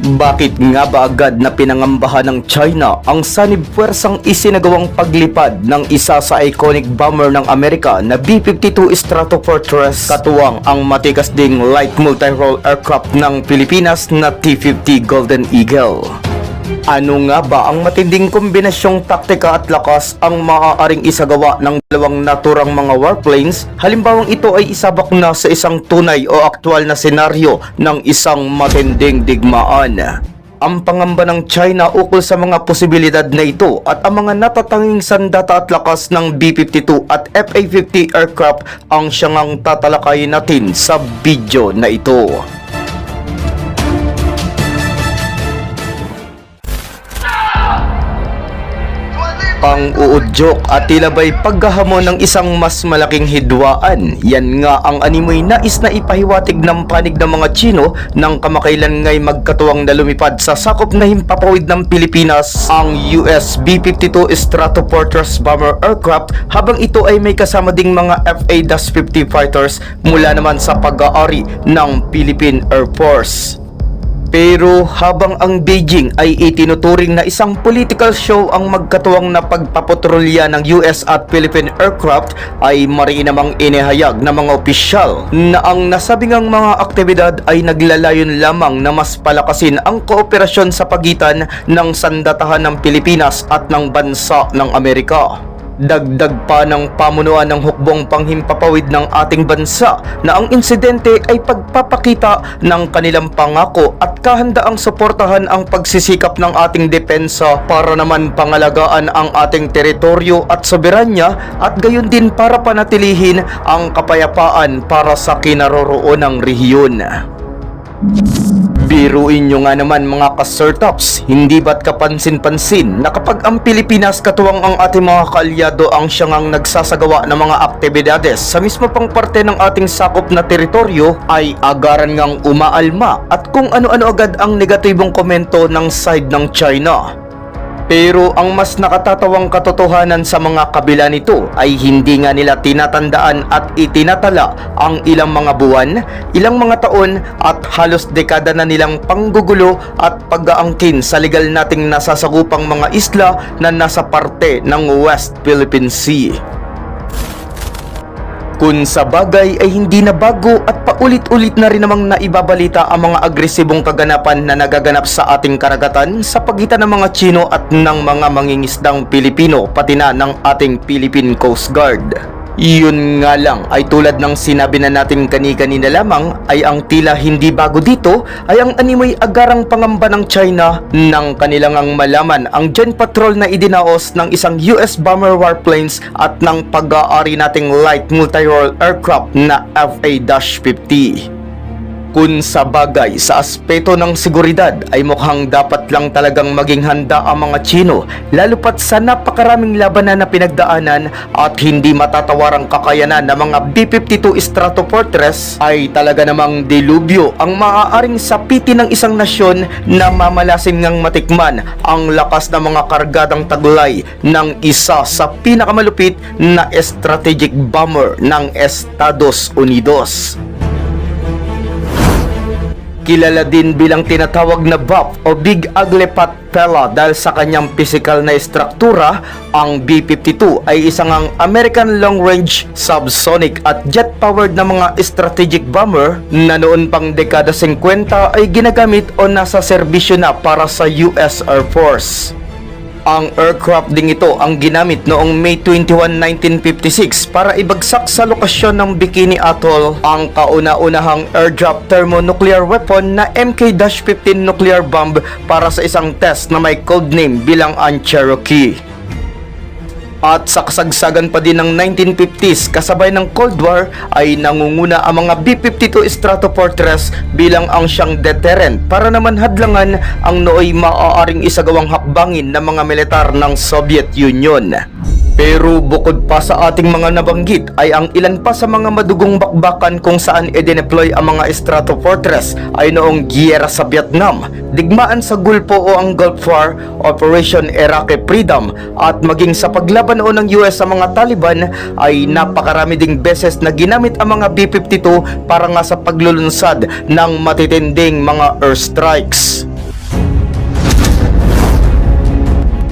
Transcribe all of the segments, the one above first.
Bakit nga ba agad na pinangambahan ng China ang sanib puwersang isinagawang paglipad ng isa sa iconic bomber ng Amerika na B-52 Stratofortress, katuwang ang matikas ding light multi-role aircraft ng Pilipinas na T-50 Golden Eagle? Ano nga ba ang matinding kombinasyong taktika at lakas ang maaaring isagawa ng dalawang naturang mga warplanes halimbawang ito ay isabak na sa isang tunay o aktwal na senaryo ng isang matinding digmaan? Ang pangamba ng China ukol sa mga posibilidad na ito at ang mga natatanging sandata at lakas ng B-52 at FA-50 aircraft ang siyang tatalakayin natin sa video na ito. Pang-uudyok at tila ba'y paghahamon ng isang mas malaking hidwaan. Yan nga ang animoy nais na ipahiwatig ng panig ng mga Chino nang kamakailan nga'y magkatuwang na lumipad sa sakop na himpapawid ng Pilipinas ang US B-52 Stratofortress bomber aircraft, habang ito ay may kasama ding mga FA-50 fighters mula naman sa pag-aari ng Philippine Air Force. Pero habang ang Beijing ay itinuturing na isang political show ang magkatuwang na pagpapatrolya ng US at Philippine aircraft, ay mariin namang inihayag ng mga opisyal na ang nasabingang mga aktibidad ay naglalayon lamang na mas palakasin ang kooperasyon sa pagitan ng sandatahan ng Pilipinas at ng bansa ng Amerika. Dagdag pa ng pamunuan ng hukbong panghimpapawid ng ating bansa na ang insidente ay pagpapakita ng kanilang pangako at kahandaang suportahan ang pagsisikap ng ating depensa para naman pangalagaan ang ating teritoryo at soberanya, at gayon din para panatilihin ang kapayapaan para sa kinaroroonang rehiyon. Biruin nyo nga naman mga ka-Sirtops, hindi ba't kapansin-pansin na kapag ang Pilipinas katuwang ang ating mga kaalyado ang siyang nagsasagawa ng mga aktibidades sa mismo pang parte ng ating sakop na teritoryo, ay agaran ngang umaalma at kung ano-ano agad ang negatibong komento ng side ng China. Pero ang mas nakatatawang katotohanan sa mga kabila nito ay hindi nga nila tinatandaan at itinatala ang ilang mga buwan, ilang mga taon at halos dekada na nilang panggugulo at pag-aangkin sa legal nating nasasagupang mga isla na nasa parte ng West Philippine Sea. Kung sa bagay ay hindi na bago at paulit-ulit na rin namang naibabalita ang mga agresibong kaganapan na nagaganap sa ating karagatan sa pagitan ng mga Chino at ng mga mangingisdang Pilipino, pati na ng ating Philippine Coast Guard. Yun nga lang ay tulad ng sinabi na natin kani-kanina lamang, ay ang tila hindi bago dito ay ang animoy agarang pangamba ng China nang kanilang ang malaman ang jet patrol na idinaos ng isang US bomber warplanes at ng pag-aari nating light multi-role aircraft na FA-50. Kung sa bagay sa aspeto ng seguridad ay mukhang dapat lang talagang maging handa ang mga Chino, lalo pat sa napakaraming labanan na pinagdaanan at hindi matatawarang kakayanan ng mga B-52 Stratofortress, ay talaga namang delubyo ang maaaring sapitin ng isang nasyon na mamalasin ngang matikman ang lakas ng mga kargadang taglay ng isa sa pinakamalupit na strategic bomber ng Estados Unidos. Kilala din bilang tinatawag na BUF o Big Ugly Fat Fella dahil sa kanyang pisikal na struktura, ang B-52 ay isang American long-range, subsonic at jet-powered na mga strategic bomber na noon pang dekada 50 ay ginagamit o nasa serbisyo na para sa US Air Force. Ang aircraft ding ito ang ginamit noong May 21, 1956 para ibagsak sa lokasyon ng Bikini Atoll ang kauna-unahang airdrop thermonuclear weapon na MK-15 nuclear bomb para sa isang test na may codename bilang ang Cherokee. At sa kasagsagan pa din ng 1950s kasabay ng Cold War ay nangunguna ang mga B-52 Stratofortress bilang ang siyang deterrent para naman hadlangan ang nooy maaaring isagawang hakbangin ng mga militar ng Soviet Union. Pero bukod pa sa ating mga nabanggit ay ang ilan pa sa mga madugong bakbakan kung saan i-deploy ang mga Stratofortress ay noong giyera sa Vietnam, digmaan sa Gulfo o ang Gulf War, Operation Iraqi Freedom at maging sa paglaban noon ng US sa mga Taliban ay napakarami ding beses na ginamit ang mga B-52 para nga sa paglulunsad ng matitinding mga airstrikes.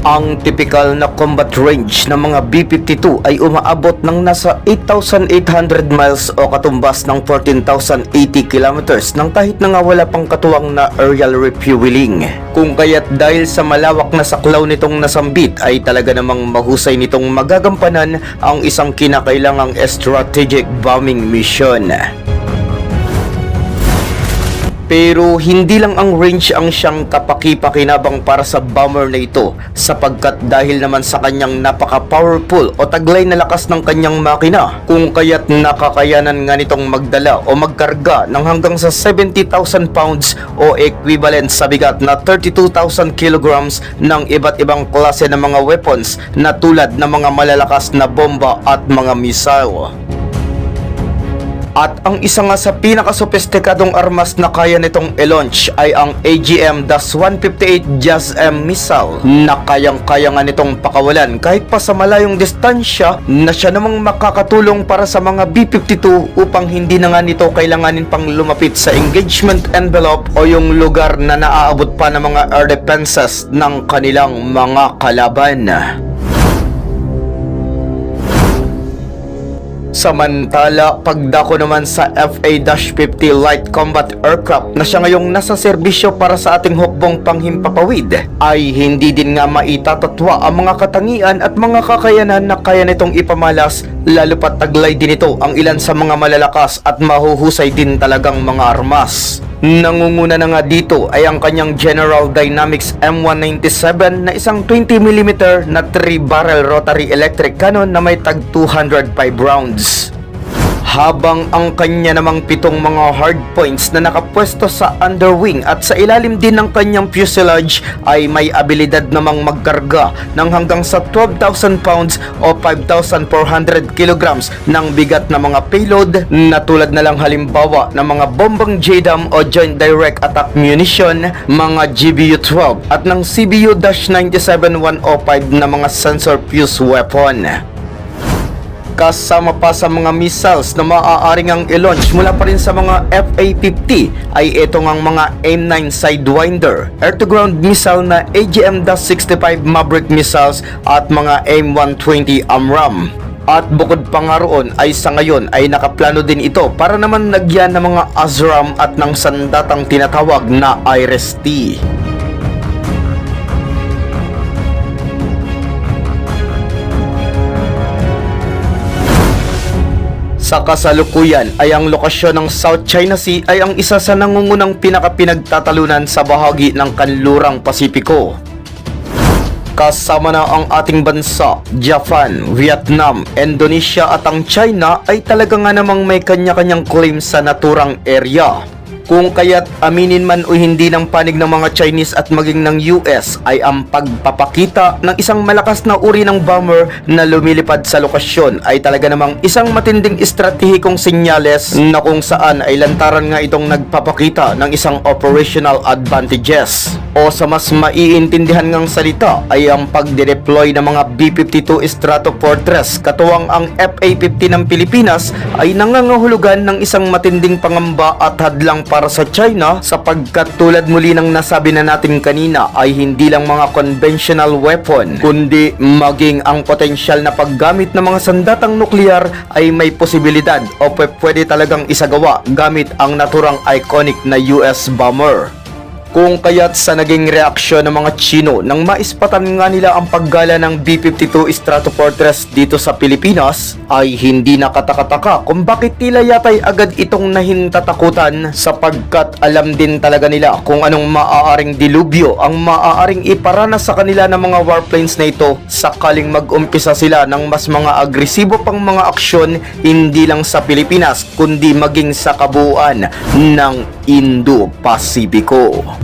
Ang typical na combat range ng mga B-52 ay umaabot ng nasa 8,800 miles o katumbas ng 14,080 kilometers nang kahit na nga wala pang katuwang na aerial refueling. Kung kaya't dahil sa malawak na saklaw nitong nasambit ay talaga namang mahusay nitong magagampanan ang isang kinakailangang strategic bombing mission. Pero hindi lang ang range ang siyang kapaki-pakinabang para sa bomber na ito, sapagkat dahil naman sa kanyang napaka-powerful o taglay na lakas ng kanyang makina, kung kaya't nakakayanan nga nitong magdala o magkarga ng hanggang sa 70,000 pounds o equivalent sa bigat na 32,000 kilograms ng iba't ibang klase ng mga weapons na tulad ng mga malalakas na bomba at mga missile. At ang isa nga sa pinakasopestikadong armas na kaya nitong i-launch ay ang AGM-158 JASSM missile na kayang-kaya nga nitong pakawalan kahit pa sa malayong distansya na siya namang makakatulong para sa mga B-52 upang hindi na nga nito kailanganin pang lumapit sa engagement envelope o yung lugar na naaabot pa ng mga air defenses ng kanilang mga kalaban. Samantala, pagdako naman sa FA-50 Light Combat Aircraft na siya ngayong nasa serbisyo para sa ating hukbong panghimpapawid ay hindi din nga maitatatwa ang mga katangian at mga kakayanan na kaya nitong ipamalas, lalo pat taglay din ito ang ilan sa mga malalakas at mahuhusay din talagang mga armas. Nangunguna na nga dito ay ang kanyang General Dynamics M197 na isang 20mm na 3-barrel rotary electric cannon na may tag 205 rounds. Habang ang kanya namang 7 mga hardpoints na nakapwesto sa underwing at sa ilalim din ng kanyang fuselage ay may abilidad namang magkarga ng hanggang sa 12,000 pounds o 5,400 kilograms ng bigat na mga payload na tulad na lang halimbawa ng mga bombang JDAM o Joint Direct Attack Munition, mga GBU-12 at ng CBU-97-105 na mga sensor fuse weapon. Kasama pa sa mga missiles na maaaring ang i-launch mula pa rin sa mga FA-50 ay ito ngang mga AIM-9 Sidewinder, air-to-ground missile na AGM-65 Maverick missiles at mga AIM-120 AMRAAM. At bukod pa nga roon ay sa ngayon ay nakaplano din ito para naman lagyan ng mga ASRAAM at ng sandatang tinatawag na IRIS-T. Sa kasalukuyan ay ang lokasyon ng South China Sea ay ang isa sa nangungunang pinagtatalunan sa bahagi ng kanlurang Pasipiko. Kasama na ang ating bansa, Japan, Vietnam, Indonesia at ang China ay talaga nga namang may kanya-kanyang claim sa naturang area. Kung kaya't aminin man o hindi ng panig ng mga Chinese at maging ng US ay ang pagpapakita ng isang malakas na uri ng bomber na lumilipad sa lokasyon ay talaga namang isang matinding estratehikong senyales na kung saan ay lantaran nga itong nagpapakita ng isang operational advantages. O sa mas maiintindihan ngang salita ay ang pagde-deploy ng mga B-52 Stratofortress katuwang ang FA-50 ng Pilipinas ay nangangahulugan ng isang matinding pangamba at hadlang para sa China sapagkat tulad muli ng nasabi na natin kanina ay hindi lang mga conventional weapon kundi maging ang potensyal na paggamit ng mga sandatang nuklear ay may posibilidad o pwede talagang isagawa gamit ang naturang iconic na US bomber. Kung kaya't sa naging reaksyon ng mga Chino nang maispatan nga nila ang paggala ng B-52 Stratofortress dito sa Pilipinas ay hindi nakataka-taka kung bakit tila yata'y agad itong nahintatakutan sapagkat alam din talaga nila kung anong maaaring dilubyo ang maaaring iparana sa kanila ng mga warplanes na ito sakaling mag-umpisa sila ng mas mga agresibo pang mga aksyon hindi lang sa Pilipinas kundi maging sa kabuuan ng Indo-Pasipiko.